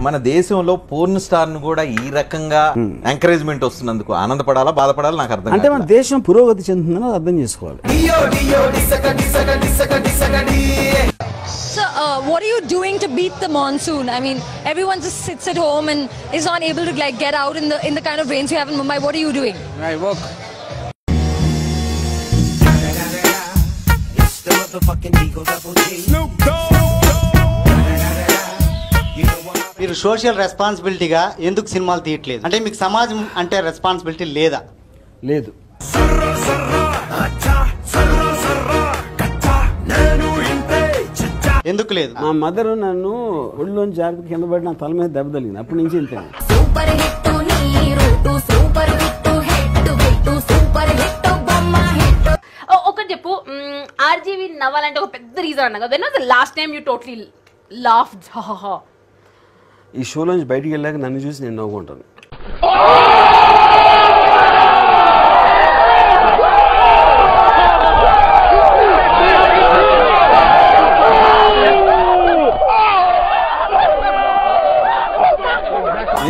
మన దేశంలో porn star ను కూడా ఈ రకంగా ఎంకరేజ్మెంట్ వస్తున్నందుకు ఆనందపడాలా బాధపడాలా నాకు అర్థం అంటే మన దేశం పురోగతి చెందుతుందని అర్థం చేసుకోవాలి. So, what are you doing to beat the monsoon? I mean, everyone just sits at home and is not able to like get out in the kind of rains you have in Mumbai. What are you doing? I work. మీరు social రెస్పాన్సిబిలిటీగా ఎందుకు సినిమాలు తీయట్లేదు? అంటే మీకు సమాజం అంటే responsibility లేదా? లేదు. ఎందుకు లేదు? మా మదర్ నన్ను ఒళ్ళోంచి జాగ్రత్త కింద పడి నా తల మీద దెబ్బ తగిలింది. అప్పటి నుంచి ఇంతే. ఒకటి చెప్పు, ఆర్జీవి నవ్వాలంటే ఒక పెద్ద రీజన్ అన్నా కదా, the last time you totally laughed? ఈ షోలోంచి బయటికి వెళ్ళాక నన్ను చూసి నేను నవ్వుకుంటాను.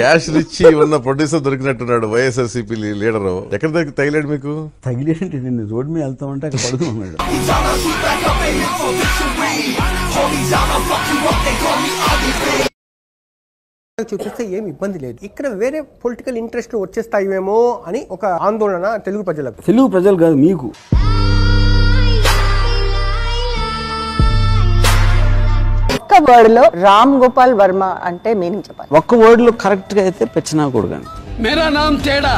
క్యాష్ రిచ్చి ఉన్న ప్రొడ్యూసర్ దొరికినట్టున్నాడు వైఎస్ఆర్సీపీ లీడరు. ఎక్కడ తగిలాడు మీకు? తగిలేంటి, నేను రోడ్డు మీద వెళ్తా ఉంటే అక్కడ పడుకున్నాడు. చూపిస్తే ఏమి ఇబ్బంది లేదు. ఇక్కడ వేరే పొలిటికల్ ఇంట్రెస్ట్ వచ్చేస్తాయేమో అని ఒక ఆందోళన తెలుగు ప్రజలకు. తెలుగు ప్రజలు కాదు, మీకు. ఒక్క వర్డ్ లో రామ్ గోపాల్ వర్మ అంటే మీనింగ్ చెప్పాలి. ఒక్క వర్డ్ లో కరెక్ట్ గా అయితే పెచ్చినా కొడుకు. మేరా నామ్ తేడా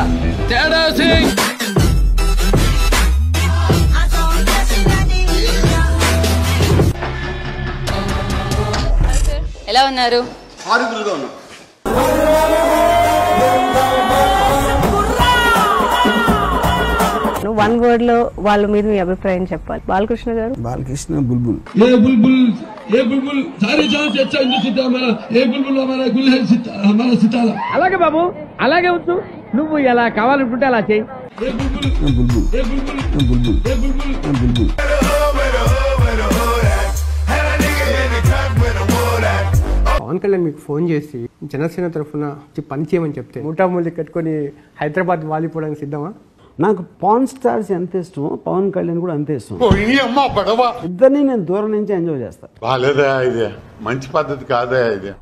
తేడా సింగ్. ఎలా ఉన్నారు? హారిబుల్గా ఉన్నాం. వన్ వర్డ్ లో వాళ్ళ మీద మీ అభిప్రాయం చెప్పాలి. బాలకృష్ణ గారు. బాలకృష్ణ బుల్బుల్. ఏ బుల్బుల్ ఏ బుల్బుల్ సారీ జాన్ से अच्छा हिंदी सीता हमारा ఏ బుల్బుల్ हमारा गुल है हमारा सितारा. అలాగే బాబు, అలాగే ఉంచు. నువ్వు ఎలా కావాలనుకుంటే అలా చేయి. ఏ బుల్బుల్ బుల్బుల్ ఏ బుల్బుల్ బుల్బుల్ ఏ బుల్బుల్ బుల్బుల్. పవన్ కళ్యాణ్ మీకు ఫోన్ చేసి జనసేన తరఫున పని చేయమని చెప్తే మూటామూలి కట్టుకొని హైదరాబాద్ వాలిపోవడానికి సిద్ధమా? నాకు పాన్ స్టార్స్ ఎంత ఇష్టమో పవన్ కళ్యాణ్ కూడా అంతే ఇష్టం. ఇద్దరిని నేను దూరం నుంచి ఎంజాయ్ చేస్తాను. బాలేదా ఇది? మంచి పద్ధతి కాదా ఇది?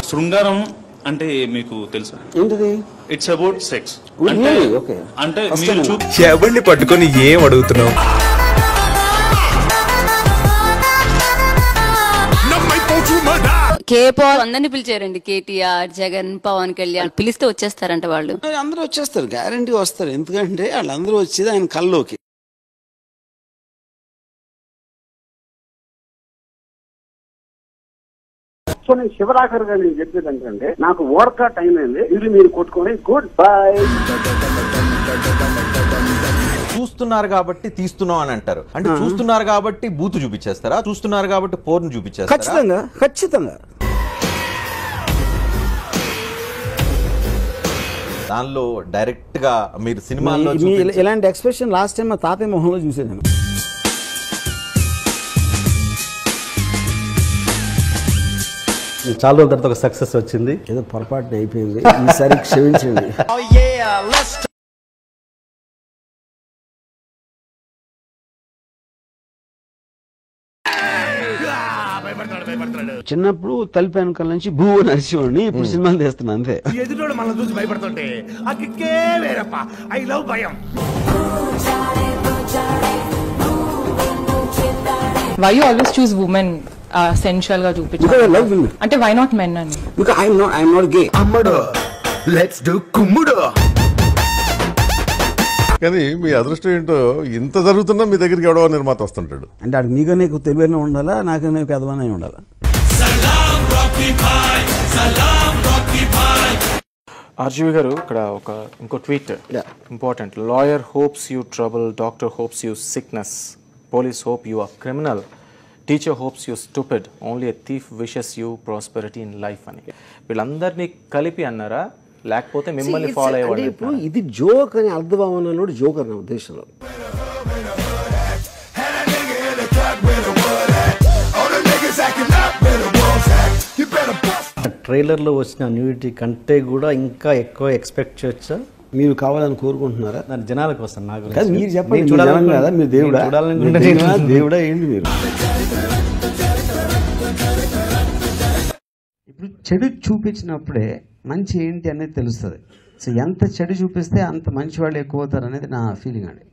శృంగారం అంటే మీకు తెలుసా? ఏంటిది? It's about sex. ఓకే. అంటే మీరు ఎవరిని పట్టుకొని ఏం అడుగుతున్నావు? కేపాల్ అందరినీ పిలిచారండి. కేటీఆర్, జగన్, పవన్ కళ్యాణ్ పిలిస్తే వచ్చేస్తారంట వాళ్ళు. అందరూ వచ్చేస్తారు, గ్యారంటీ వస్తారు. ఎందుకంటే వాళ్ళందరూ వచ్చేది ఆయన కల్లోకి. సో నేను శివరాఖర్ గారు నేను చెప్పేది ఏంటంటే, నాకు ఓర్కా టైం అయింది, ఇది మీరు కొట్టుకొని గుడ్ బై. చూస్తున్నారు కాబట్టి తీస్తున్నాం అని అంటారు. అంటే చూస్తున్నారు కాబట్టి బూతు చూపించేస్తారా? చూస్తున్నారు కాబట్టి పోర్న్ చూపించేస్తారా? ఖచ్చితంగా ఖచ్చితంగా. దానిలో డైరెక్ట్ గా మీరు సినిమాలో ఇలాంటి ఎక్స్ప్రెషన్ లాస్ట్ టైం మా తాతయ్య మొహంలో చూసాను నేను. చాలా రోజుల తర్వాత ఒక సక్సెస్ వచ్చింది. ఏదో పొరపాటు అయిపోయింది, ఈసారి క్షమించండి. చిన్నప్పుడు తలుపు వెనకాల నుంచి భూ నడిచేవాడిని, ఇప్పుడు సినిమాలు తీస్తున్నా అంతే. ఎదుటోడు మనం చూసి భయపడుతుంటే ఆ కిక్కే వేరప్ప. ఐ లవ్ భయం. Why you always choose women essential గా చూపించారు? Because I love women. అంటే why not men అని? Because I'm not gay. అమ్మడు లెట్స్ డు కుమ్ముడు. కానీ మీ అదృష్టం ఏంటో, ఇంత జరుగుతున్నా మీ దగ్గరికి ఎవడో నిర్మాత వస్తుంటాడు. అంటే అక్కడ నీకు నీకు తెలివైన ఉండాలా, నాకనే పెదవనే ఉండాలా. ఆర్జీవి గారు, ఇక్కడ ఇంకో tweet important. Lawyer hopes you trouble, doctor hopes you sickness, police hope you are criminal, teacher hopes you stupid, only a thief wishes you prosperity in life అని. వీళ్ళందరినీ కలిపి అన్నారా, లేకపోతే మిమ్మల్ని ఫాలో అయ్యేవాళ్ళు? ఇప్పుడు ఇది జోక్ అని అర్థభావన జోక్ అన్న ఉద్దేశంలో. ట్రైలర్లో వచ్చిన న్యూడిటీ కంటే కూడా ఇంకా ఎక్కువ ఎక్స్పెక్ట్ చేయొచ్చా? మీరు కావాలని కోరుకుంటున్నారా? దాని జనాలకు వస్తాను నాకు కాదు, మీరు చెప్పండి. మీరు జనం కదా, మీరు దేవుడా? దేవుడా ఏంటి మీరు? ఇప్పుడు చెడు చూపించినప్పుడే మంచి ఏంటి అనేది తెలుస్తుంది. సో ఎంత చెడు చూపిస్తే అంత మంచి వాళ్ళు ఎక్కువ అవుతారు అనేది నా ఫీలింగ్ అండి.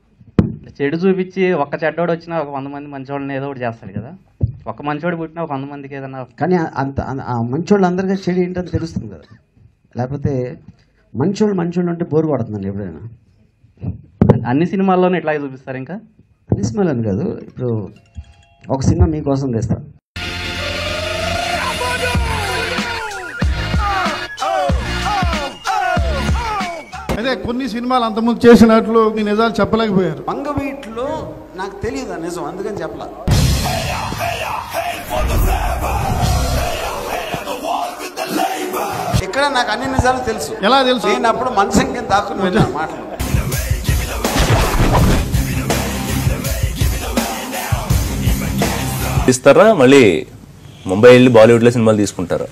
చెడు చూపించి ఒక్క చెడ్డోడు వచ్చినా ఒక 100 మంది మంచివాళ్ళని ఏదో ఒకటి చేస్తాడు కదా. ఒక మంచివాడు పుట్టినా ఒక 100 మందికి ఏదన్నా. కానీ అంత ఆ మంచోళ్ళు అందరికీ చెడు ఏంటని తెలుస్తుంది కదా. లేకపోతే మంచోళ్ళు అంటే బోరు కొడుతుందండి ఎప్పుడైనా. అన్ని సినిమాల్లోనే ఇట్లాగే చూపిస్తారు. ఇంకా అన్ని సినిమాలని కాదు, ఇప్పుడు ఒక సినిమా మీకోసం తెస్తా. అదే కొన్ని సినిమాలు అంతకుముందు చేసినట్లు మీ నిజాలు చెప్పలేకపోయారు. మంగవీట్లో నాకు తెలియదు నిజం, అందుకని చెప్పలా. ఇక్కడ నాకు అన్ని నిజాలు తెలుసు. ఎలా తెలుసు? నేను అప్పుడు మనసు కింద దాక్కుని వెళ్ళాను మాటలు. ఇస్తారా మళ్ళీ ముంబై వెళ్ళి బాలీవుడ్లో సినిమాలు తీసుకుంటారా?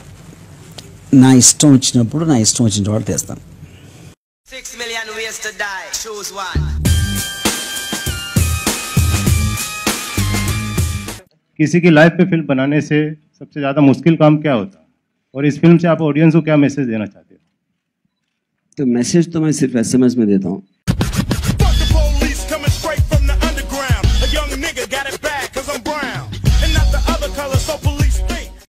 నా ఇష్టం వచ్చినప్పుడు నా ఇష్టం వచ్చిన వాడు తెస్తాను. 6 million ways to die. Choose one. किसी की लाइफ पे फिल्म बनाने से सबसे ज़्यादा मुश्किल काम क्या होता है और इस फिल्म से आप ऑडियंस को क्या मैसेज देना चाहते हो? तो मैसेज तो मैं सिर्फ SMS में देता हूँ.